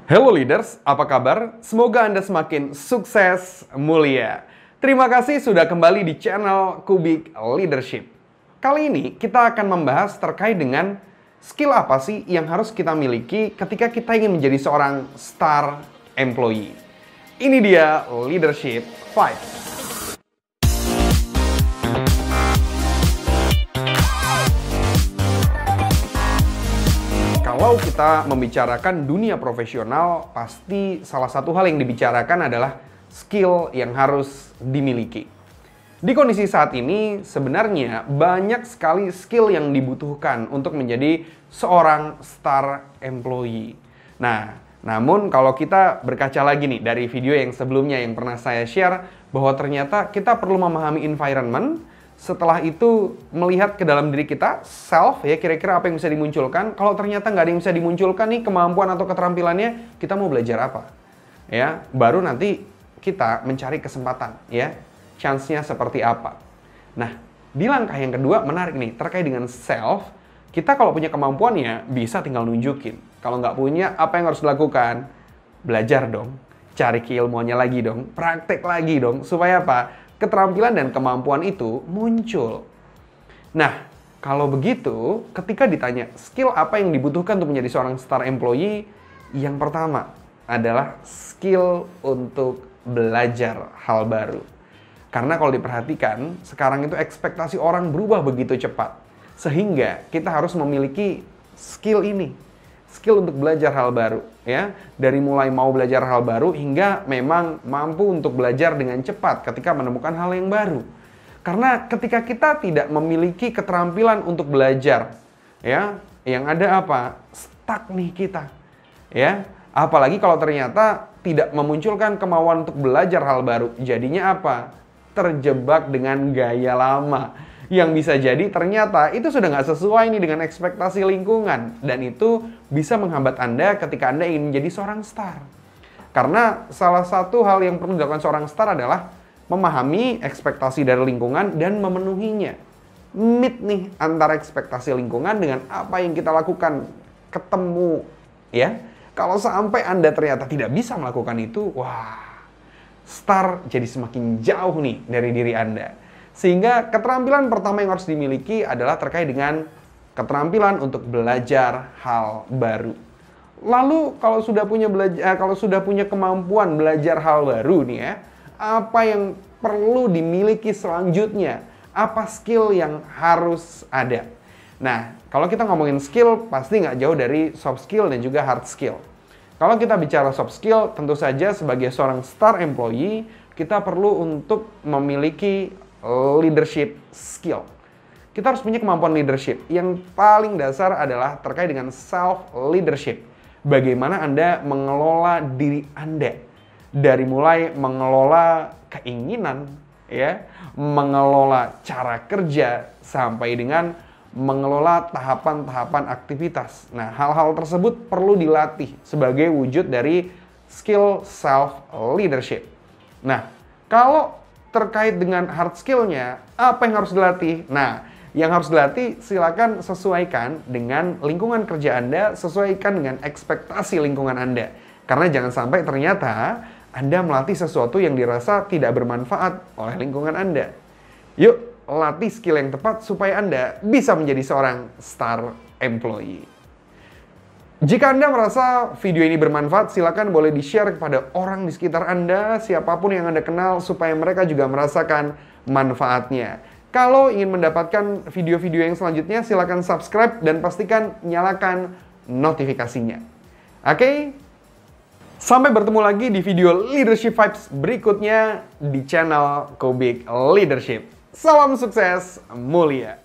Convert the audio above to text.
Hello leaders, apa kabar? Semoga Anda semakin sukses, mulia. Terima kasih sudah kembali di channel Kubik Leadership. Kali ini kita akan membahas terkait dengan skill apa sih yang harus kita miliki ketika kita ingin menjadi seorang star employee. Ini dia Leadership 5. Kalau kita membicarakan dunia profesional, pasti salah satu hal yang dibicarakan adalah skill yang harus dimiliki. Di kondisi saat ini, sebenarnya banyak sekali skill yang dibutuhkan untuk menjadi seorang star employee. Nah, namun kalau kita berkaca lagi nih dari video yang sebelumnya yang pernah saya share, bahwa ternyata kita perlu memahami environment. Setelah itu melihat ke dalam diri kita, self ya, kira-kira apa yang bisa dimunculkan. Kalau ternyata nggak ada yang bisa dimunculkan nih kemampuan atau keterampilannya, kita mau belajar apa? Ya, baru nanti kita mencari kesempatan ya, chance-nya seperti apa. Nah, di langkah yang kedua menarik nih, terkait dengan self. Kita kalau punya kemampuannya bisa tinggal nunjukin. Kalau nggak punya, apa yang harus dilakukan? Belajar dong, cari keilmuannya lagi dong, praktek lagi dong, supaya apa? Keterampilan dan kemampuan itu muncul. Nah, kalau begitu, ketika ditanya skill apa yang dibutuhkan untuk menjadi seorang star employee, yang pertama adalah skill untuk belajar hal baru. Karena kalau diperhatikan, sekarang itu ekspektasi orang berubah begitu cepat. Sehingga kita harus memiliki skill ini. Skill untuk belajar hal baru, ya. Dari mulai mau belajar hal baru hingga memang mampu untuk belajar dengan cepat ketika menemukan hal yang baru. Karena ketika kita tidak memiliki keterampilan untuk belajar, ya, yang ada apa? Stuck nih kita, ya. Apalagi kalau ternyata tidak memunculkan kemauan untuk belajar hal baru, jadinya apa? Terjebak dengan gaya lama. Yang bisa jadi ternyata itu sudah nggak sesuai nih dengan ekspektasi lingkungan. Dan itu bisa menghambat Anda ketika Anda ingin menjadi seorang star. Karena salah satu hal yang perlu dilakukan seorang star adalah memahami ekspektasi dari lingkungan dan memenuhinya. Meet nih antara ekspektasi lingkungan dengan apa yang kita lakukan. Ketemu, ya. Kalau sampai Anda ternyata tidak bisa melakukan itu, wah, star jadi semakin jauh nih dari diri Anda. Sehingga keterampilan pertama yang harus dimiliki adalah terkait dengan keterampilan untuk belajar hal baru. Lalu kalau sudah punya kemampuan belajar hal baru nih ya, apa yang perlu dimiliki selanjutnya? Apa skill yang harus ada? Nah, kalau kita ngomongin skill, pasti nggak jauh dari soft skill dan juga hard skill. Kalau kita bicara soft skill, tentu saja sebagai seorang star employee, kita perlu untuk memiliki leadership skill. Kita harus punya kemampuan leadership. Yang paling dasar adalah terkait dengan self leadership. Bagaimana Anda mengelola diri Anda. Dari mulai mengelola keinginan, ya, mengelola cara kerja, sampai dengan mengelola tahapan-tahapan aktivitas. Nah, hal-hal tersebut perlu dilatih sebagai wujud dari skill self leadership. Nah, kalau terkait dengan hard skill-nya, apa yang harus dilatih? Nah, yang harus dilatih silakan sesuaikan dengan lingkungan kerja Anda, sesuaikan dengan ekspektasi lingkungan Anda. Karena jangan sampai ternyata Anda melatih sesuatu yang dirasa tidak bermanfaat oleh lingkungan Anda. Yuk, latih skill yang tepat supaya Anda bisa menjadi seorang star employee. Jika Anda merasa video ini bermanfaat, silakan boleh di-share kepada orang di sekitar Anda, siapapun yang Anda kenal, supaya mereka juga merasakan manfaatnya. Kalau ingin mendapatkan video-video yang selanjutnya, silakan subscribe dan pastikan nyalakan notifikasinya. Oke? Sampai bertemu lagi di video Leadership Vibes berikutnya di channel Kubik Leadership. Salam sukses, mulia!